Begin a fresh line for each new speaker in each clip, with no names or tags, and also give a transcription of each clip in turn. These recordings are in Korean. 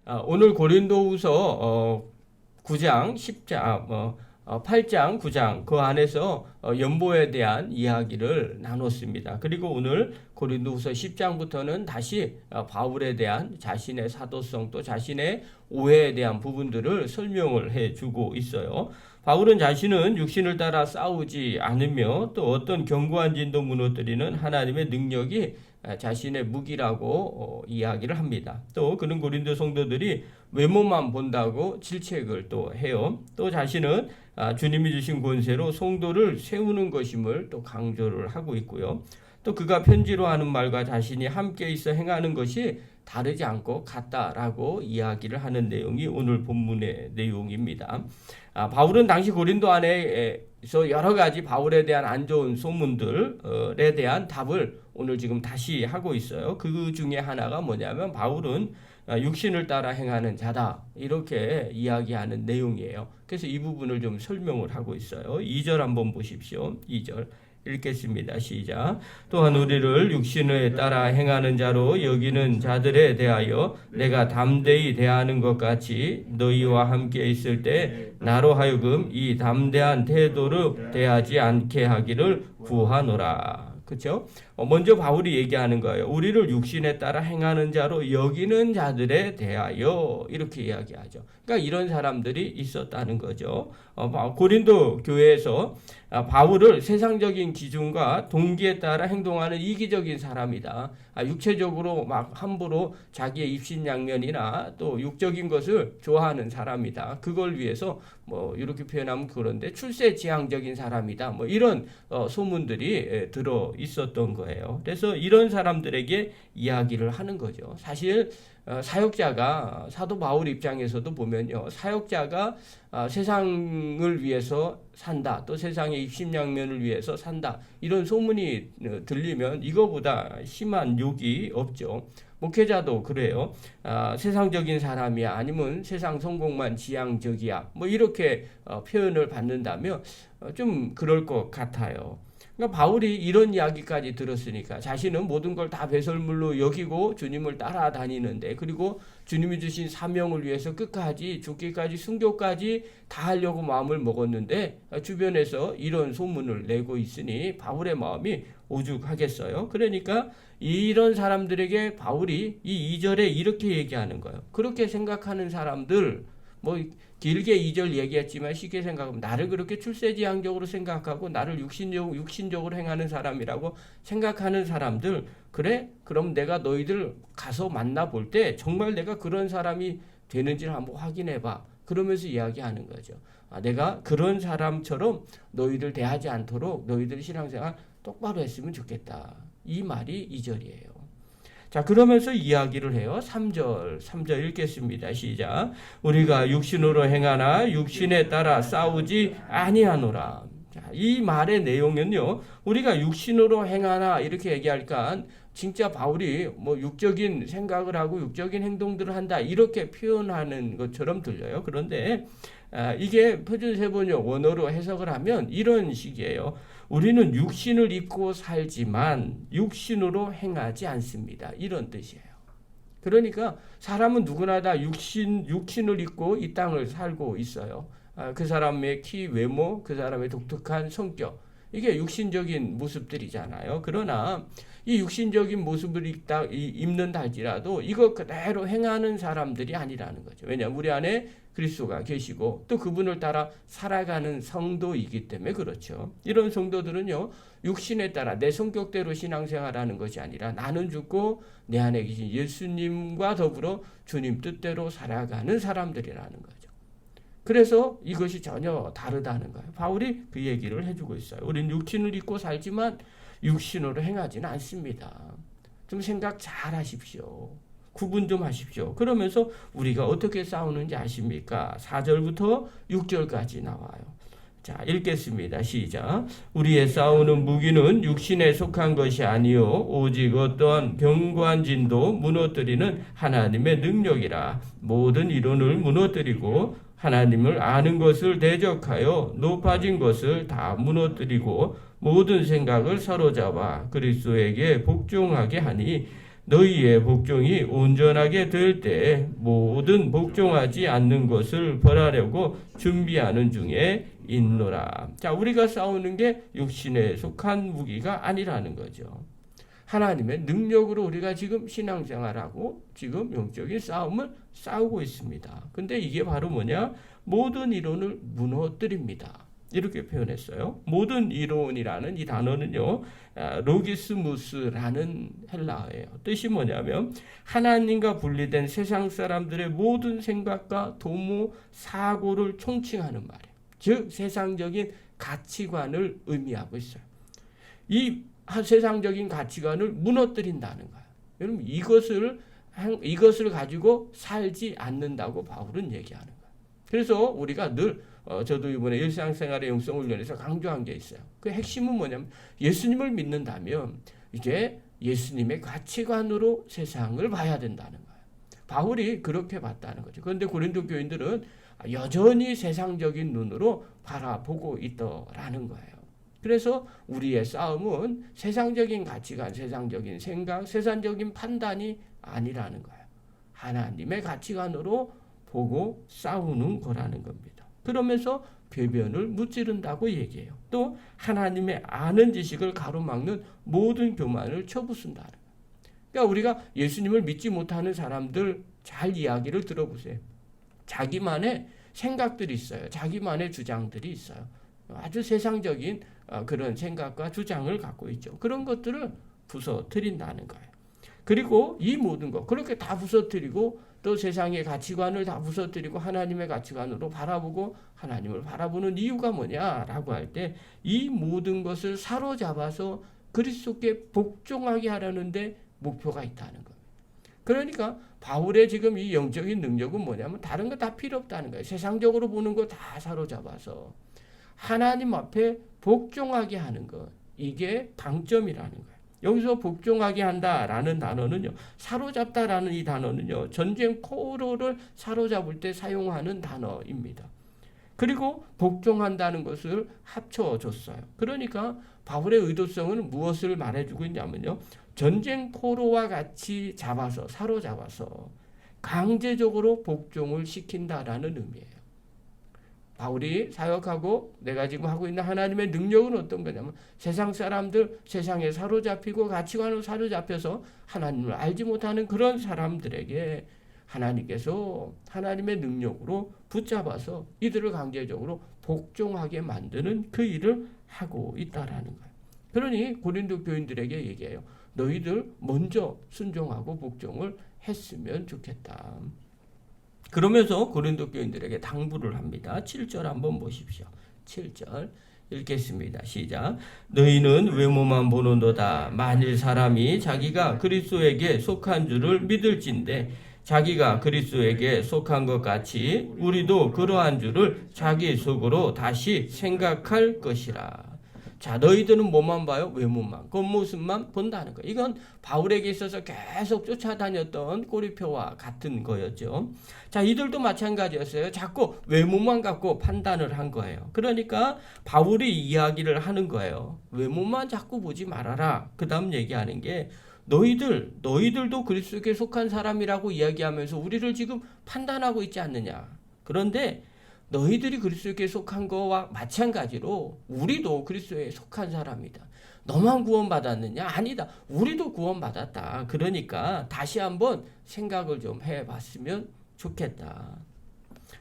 오늘 고린도후서 9장, 10장, 8장, 9장 그 안에서 연보에 대한 이야기를 나눴습니다. 그리고 오늘 고린도후서 10장부터는 다시 바울에 대한 자신의 사도성 또 자신의 오해에 대한 부분들을 설명을 해주고 있어요. 바울은 자신은 육신을 따라 싸우지 않으며 또 어떤 견고한 진도 무너뜨리는 하나님의 능력이 자신의 무기라고 이야기를 합니다. 또 그는 고린도 성도들이 외모만 본다고 질책을 또 해요. 또 자신은 주님이 주신 권세로 성도를 세우는 것임을 또 강조를 하고 있고요. 또 그가 편지로 하는 말과 자신이 함께 있어 행하는 것이 다르지 않고 같다라고 이야기를 하는 내용이 오늘 본문의 내용입니다. 바울은 당시 고린도 안에서 여러 가지 바울에 대한 안 좋은 소문들에 대한 답을 오늘 지금 다시 하고 있어요. 그 중에 하나가 뭐냐면 바울은 육신을 따라 행하는 자다 이렇게 이야기하는 내용이에요. 그래서 이 부분을 좀 설명을 하고 있어요. 2절 한번 보십시오. 2절 읽겠습니다. 시작. 또한 우리를 육신에 따라 행하는 자로 여기는 자들에 대하여 내가 담대히 대하는 것 같이 너희와 함께 있을 때 나로 하여금 이 담대한 태도로 대하지 않게 하기를 구하노라. 그렇죠? 먼저 바울이 얘기하는 거예요. 우리를 육신에 따라 행하는 자로 여기는 자들에 대하여 이렇게 이야기하죠. 그러니까 이런 사람들이 있었다는 거죠. 고린도 교회에서 바울을 세상적인 기준과 동기에 따라 행동하는 이기적인 사람이다. 육체적으로 막 함부로 자기의 입신양면이나 또 육적인 것을 좋아하는 사람이다. 그걸 위해서 뭐 이렇게 표현하면 그런데 출세지향적인 사람이다. 뭐 이런 소문들이 들어 있었던 거예요. 그래서 이런 사람들에게 이야기를 하는 거죠. 사실 사역자가 사도 바울 입장에서도 보면요. 사역자가 세상을 위해서 산다. 또 세상의 입신양면을 위해서 산다. 이런 소문이 들리면 이거보다 심한 욕이 없죠. 목회자도 그래요. 세상적인 사람이야 아니면 세상 성공만 지향적이야 뭐 이렇게 표현을 받는다면 좀 그럴 것 같아요. 그러니까 바울이 이런 이야기까지 들었으니까 자신은 모든 걸 다 배설물로 여기고 주님을 따라다니는데 그리고 주님이 주신 사명을 위해서 끝까지 죽기까지 순교까지 다 하려고 마음을 먹었는데 주변에서 이런 소문을 내고 있으니 바울의 마음이 오죽하겠어요. 그러니까 이런 사람들에게 바울이 이 2절에 이렇게 얘기하는 거예요. 그렇게 생각하는 사람들 뭐 길게 2절 얘기했지만 쉽게 생각하면 나를 그렇게 출세지향적으로 생각하고 나를 육신적으로 행하는 사람이라고 생각하는 사람들 그래? 그럼 내가 너희들 가서 만나볼 때 정말 내가 그런 사람이 되는지를 한번 확인해봐. 그러면서 이야기하는 거죠. 내가 그런 사람처럼 너희들 대하지 않도록 너희들 신앙생활 똑바로 했으면 좋겠다. 이 말이 2절이에요. 자, 그러면서 이야기를 해요. 3절 읽겠습니다. 시작. 우리가 육신으로 행하나 육신에 따라 싸우지 아니하노라. 자, 이 말의 내용은요. 우리가 육신으로 행하나 이렇게 얘기할까 진짜 바울이 뭐 육적인 생각을 하고 육적인 행동들을 한다 이렇게 표현하는 것처럼 들려요. 그런데 이게 표준세번역 원어로 해석을 하면 이런 식이에요. 우리는 육신을 입고 살지만 육신으로 행하지 않습니다. 이런 뜻이에요. 그러니까 사람은 누구나 다 육신을 입고 이 땅을 살고 있어요. 그 사람의 키, 외모, 그 사람의 독특한 성격 이게 육신적인 모습들이잖아요. 그러나 이 육신적인 모습을 입는다 할지라도 이거 그대로 행하는 사람들이 아니라는 거죠. 왜냐하면 우리 안에 그리스도가 계시고 또 그분을 따라 살아가는 성도이기 때문에 그렇죠. 이런 성도들은요. 육신에 따라 내 성격대로 신앙생활하는 것이 아니라 나는 죽고 내 안에 계신 예수님과 더불어 주님 뜻대로 살아가는 사람들이라는 거죠. 그래서 이것이 전혀 다르다는 거예요. 바울이 그 얘기를 해주고 있어요. 우리는 육신을 입고 살지만 육신으로 행하지는 않습니다. 좀 생각 잘 하십시오. 구분 좀 하십시오. 그러면서 우리가 어떻게 싸우는지 아십니까? 4절부터 6절까지 나와요. 자, 읽겠습니다. 시작. 우리의 싸우는 무기는 육신에 속한 것이 아니요 오직 어떠한 견고한 진도 무너뜨리는 하나님의 능력이라. 모든 이론을 무너뜨리고 하나님을 아는 것을 대적하여 높아진 것을 다 무너뜨리고 모든 생각을 사로잡아 그리스도에게 복종하게 하니 너희의 복종이 온전하게 될 때 모든 복종하지 않는 것을 벌하려고 준비하는 중에 있노라. 자, 우리가 싸우는 게 육신에 속한 무기가 아니라는 거죠. 하나님의 능력으로 우리가 지금 신앙생활하고 지금 영적인 싸움을 싸우고 있습니다. 근데 이게 바로 뭐냐? 모든 이론을 무너뜨립니다. 이렇게 표현했어요. 모든 이론이라는 이 단어는요, 로기스무스라는 헬라어예요. 뜻이 뭐냐면 하나님과 분리된 세상 사람들의 모든 생각과 도모, 사고를 총칭하는 말이에요. 즉 세상적인 가치관을 의미하고 있어요. 이 세상적인 가치관을 무너뜨린다는 거예요. 여러분 이것을 가지고 살지 않는다고 바울은 얘기하는 거예요. 그래서 우리가 늘 저도 이번에 일상생활의 영성훈련에서 강조한 게 있어요. 그 핵심은 뭐냐면 예수님을 믿는다면 이제 예수님의 가치관으로 세상을 봐야 된다는 거예요. 바울이 그렇게 봤다는 거죠. 그런데 고린도 교인들은 여전히 세상적인 눈으로 바라보고 있더라는 거예요. 그래서 우리의 싸움은 세상적인 가치관, 세상적인 생각, 세상적인 판단이 아니라는 거예요. 하나님의 가치관으로 보고 싸우는 거라는 겁니다. 그러면서 궤변을 무찌른다고 얘기해요. 또 하나님의 아는 지식을 가로막는 모든 교만을 쳐부순다는 거예요. 그러니까 우리가 예수님을 믿지 못하는 사람들 잘 이야기를 들어보세요. 자기만의 생각들이 있어요. 자기만의 주장들이 있어요. 아주 세상적인 그런 생각과 주장을 갖고 있죠. 그런 것들을 부서뜨린다는 거예요. 그리고 이 모든 것 그렇게 다 부서뜨리고 또 세상의 가치관을 다 부서뜨리고 하나님의 가치관으로 바라보고 하나님을 바라보는 이유가 뭐냐라고 할 때 이 모든 것을 사로잡아서 그리스도께 복종하게 하려는데 목표가 있다는 겁니다. 그러니까 바울의 지금 이 영적인 능력은 뭐냐면 다른 거 다 필요 없다는 거예요. 세상적으로 보는 거 다 사로잡아서 하나님 앞에 복종하게 하는 것, 이게 방점이라는 거예요. 여기서 복종하게 한다라는 단어는요, 사로잡다라는 이 단어는요, 전쟁 포로를 사로잡을 때 사용하는 단어입니다. 그리고 복종한다는 것을 합쳐줬어요. 그러니까 바울의 의도성은 무엇을 말해주고 있냐면요, 전쟁 포로와 같이 잡아서 사로잡아서 강제적으로 복종을 시킨다라는 의미예요. 바울이 사역하고 내가 지금 하고 있는 하나님의 능력은 어떤 거냐면 세상 사람들, 세상에 사로잡히고 가치관으로 사로잡혀서 하나님을 알지 못하는 그런 사람들에게 하나님께서 하나님의 능력으로 붙잡아서 이들을 강제적으로 복종하게 만드는 그 일을 하고 있다라는 거예요. 그러니 고린도 교인들에게 얘기해요. 너희들 먼저 순종하고 복종을 했으면 좋겠다. 그러면서 고린도 교인들에게 당부를 합니다. 7절 한번 보십시오. 7절 읽겠습니다. 시작. 너희는 외모만 보는도다. 만일 사람이 자기가 그리스도에게 속한 줄을 믿을진대 자기가 그리스도에게 속한 것 같이 우리도 그러한 줄을 자기 속으로 다시 생각할 것이라. 자, 너희들은 뭐만 봐요? 외모만, 겉모습만 본다는 거예요. 이건 바울에게 있어서 계속 쫓아다녔던 꼬리표와 같은 거였죠. 자, 이들도 마찬가지였어요. 자꾸 외모만 갖고 판단을 한 거예요. 그러니까 바울이 이야기를 하는 거예요. 외모만 자꾸 보지 말아라. 그 다음 얘기하는 게 너희들도 그리스도께 속한 사람이라고 이야기하면서 우리를 지금 판단하고 있지 않느냐. 그런데 너희들이 그리스도께 속한 거와 마찬가지로 우리도 그리스도에 속한 사람이다. 너만 구원받았느냐? 아니다. 우리도 구원받았다. 그러니까 다시 한번 생각을 좀 해봤으면 좋겠다.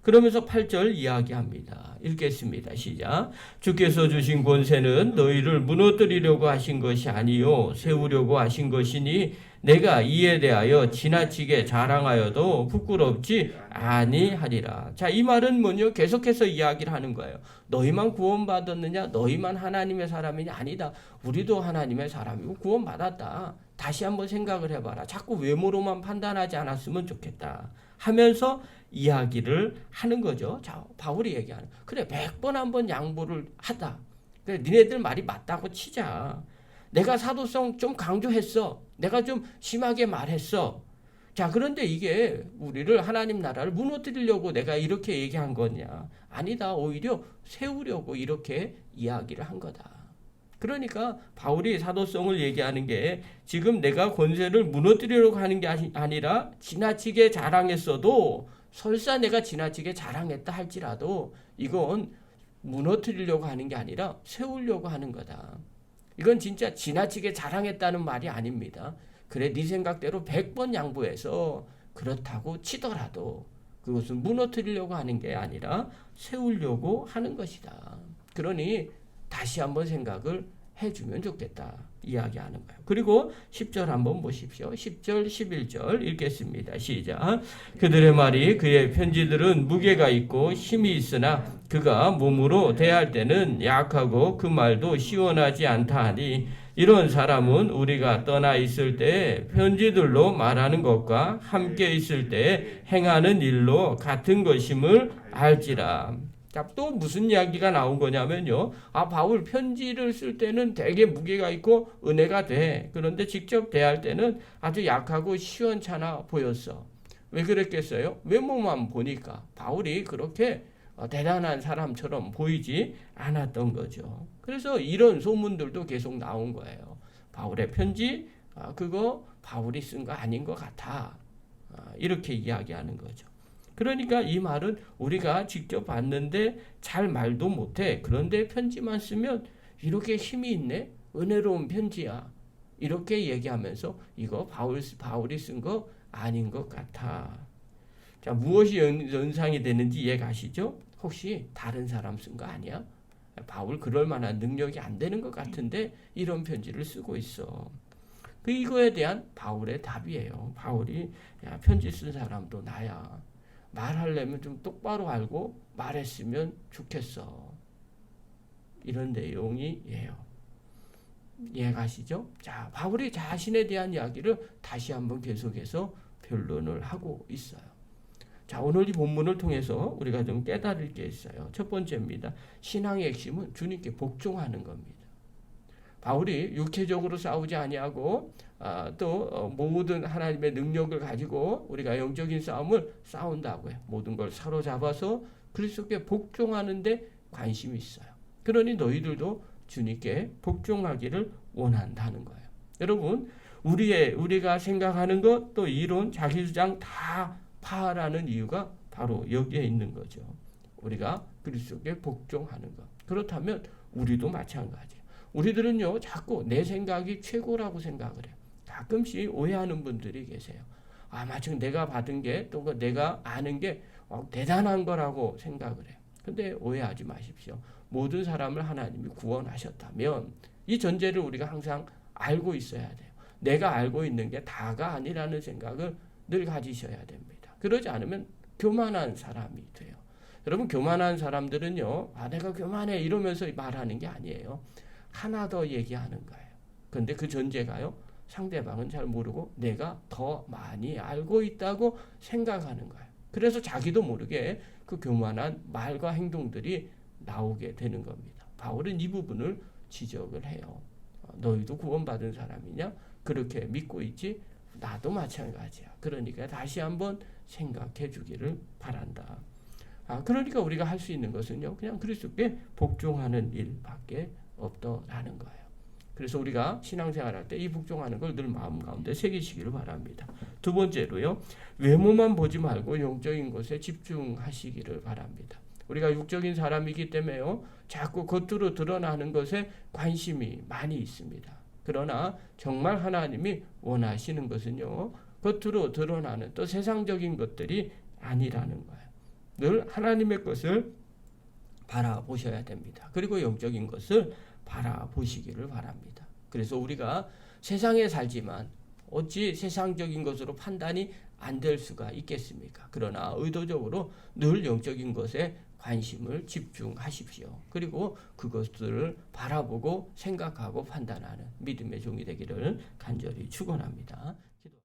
그러면서 8절 이야기합니다. 읽겠습니다. 시작. 주께서 주신 권세는 너희를 무너뜨리려고 하신 것이 아니요 세우려고 하신 것이니 내가 이에 대하여 지나치게 자랑하여도 부끄럽지 아니하리라. 자, 이 말은 뭐냐? 계속해서 이야기를 하는 거예요. 너희만 구원받았느냐? 너희만 하나님의 사람이냐? 아니다. 우리도 하나님의 사람이고 구원받았다. 다시 한번 생각을 해봐라. 자꾸 외모로만 판단하지 않았으면 좋겠다. 하면서 이야기를 하는 거죠. 자, 바울이 얘기하는. 그래, 100번 한번 양보를 하다. 그래, 니네들 말이 맞다고 치자. 내가 사도성 좀 강조했어. 내가 좀 심하게 말했어. 자, 그런데 이게 우리를 하나님 나라를 무너뜨리려고 내가 이렇게 얘기한 거냐? 아니다. 오히려 세우려고 이렇게 이야기를 한 거다. 그러니까 바울이 사도성을 얘기하는 게 지금 내가 권세를 무너뜨리려고 하는 게 아니라 지나치게 자랑했어도 설사 내가 지나치게 자랑했다 할지라도 이건 무너뜨리려고 하는 게 아니라 세우려고 하는 거다. 이건 진짜 지나치게 자랑했다는 말이 아닙니다. 그래 네 생각대로 100번 양보해서 그렇다고 치더라도 그것은 무너뜨리려고 하는 게 아니라 세우려고 하는 것이다. 그러니 다시 한번 생각을 해주면 좋겠다 이야기하는 거예요. 그리고 10절 한번 보십시오. 10절 11절 읽겠습니다. 시작. 그들의 말이 그의 편지들은 무게가 있고 힘이 있으나 그가 몸으로 대할 때는 약하고 그 말도 시원하지 않다 하니 이런 사람은 우리가 떠나 있을 때 편지들로 말하는 것과 함께 있을 때 행하는 일로 같은 것임을 알지라. 자, 또 무슨 이야기가 나온 거냐면요. 바울 편지를 쓸 때는 되게 무게가 있고 은혜가 돼. 그런데 직접 대할 때는 아주 약하고 시원찮아 보였어. 왜 그랬겠어요? 외모만 보니까 바울이 그렇게 대단한 사람처럼 보이지 않았던 거죠. 그래서 이런 소문들도 계속 나온 거예요. 바울의 편지, 그거 바울이 쓴 거 아닌 것 같아. 이렇게 이야기하는 거죠. 그러니까 이 말은 우리가 직접 봤는데 잘 말도 못해. 그런데 편지만 쓰면 이렇게 힘이 있네? 은혜로운 편지야. 이렇게 얘기하면서 이거 바울이 쓴 거 아닌 것 같아. 자, 무엇이 연상이 되는지 이해 가시죠? 혹시 다른 사람 쓴 거 아니야? 바울 그럴 만한 능력이 안 되는 것 같은데 이런 편지를 쓰고 있어. 이거에 대한 바울의 답이에요. 바울이 야, 편지 쓴 사람도 나야. 말하려면 좀 똑바로 알고 말했으면 좋겠어. 이런 내용이에요. 이해가시죠? 자, 바울이 자신에 대한 이야기를 다시 한번 계속해서 변론을 하고 있어요. 자, 오늘 이 본문을 통해서 우리가 좀 깨달을 게 있어요. 첫 번째입니다. 신앙의 핵심은 주님께 복종하는 겁니다. 바울이 육체적으로 싸우지 아니하고 또 모든 하나님의 능력을 가지고 우리가 영적인 싸움을 싸운다고요. 모든 걸 사로잡아서 그리스도께 복종하는 데 관심이 있어요. 그러니 너희들도 주님께 복종하기를 원한다는 거예요. 여러분, 우리가 생각하는 것, 또 이론, 자기 주장 다 파하라는 이유가 바로 여기에 있는 거죠. 우리가 그리스도께 복종하는 것. 그렇다면 우리도 마찬가지예요. 우리들은요, 자꾸 내 생각이 최고라고 생각을 해요. 가끔씩 오해하는 분들이 계세요. 마치 내가 받은 게, 또 내가 아는 게 대단한 거라고 생각을 해요. 근데 오해하지 마십시오. 모든 사람을 하나님이 구원하셨다면 이 전제를 우리가 항상 알고 있어야 돼요. 내가 알고 있는 게 다가 아니라는 생각을 늘 가지셔야 됩니다. 그러지 않으면 교만한 사람이 돼요. 여러분, 교만한 사람들은요, 내가 교만해 이러면서 말하는 게 아니에요. 하나 더 얘기하는 거예요. 그런데 그 전제가요, 상대방은 잘 모르고 내가 더 많이 알고 있다고 생각하는 거예요. 그래서 자기도 모르게 그 교만한 말과 행동들이 나오게 되는 겁니다. 바울은 이 부분을 지적을 해요. 너희도 구원받은 사람이냐? 그렇게 믿고 있지? 나도 마찬가지야. 그러니까 다시 한번 생각해 주기를 바란다. 그러니까 우리가 할 수 있는 것은요, 그냥 그리스도께 복종하는 일밖에 없더라는 거예요. 그래서 우리가 신앙생활할 때 이 복종하는 걸 늘 마음 가운데 새기시기를 바랍니다. 두 번째로요, 외모만 보지 말고 영적인 것에 집중하시기를 바랍니다. 우리가 육적인 사람이기 때문에요, 자꾸 겉으로 드러나는 것에 관심이 많이 있습니다. 그러나 정말 하나님이 원하시는 것은요, 겉으로 드러나는 또 세상적인 것들이 아니라는 거예요. 늘 하나님의 것을 바라보셔야 됩니다. 그리고 영적인 것을 바라보시기를 바랍니다. 그래서 우리가 세상에 살지만 어찌 세상적인 것으로 판단이 안 될 수가 있겠습니까? 그러나 의도적으로 늘 영적인 것에 관심을 집중하십시오. 그리고 그것들을 바라보고 생각하고 판단하는 믿음의 종이 되기를 간절히 축원합니다.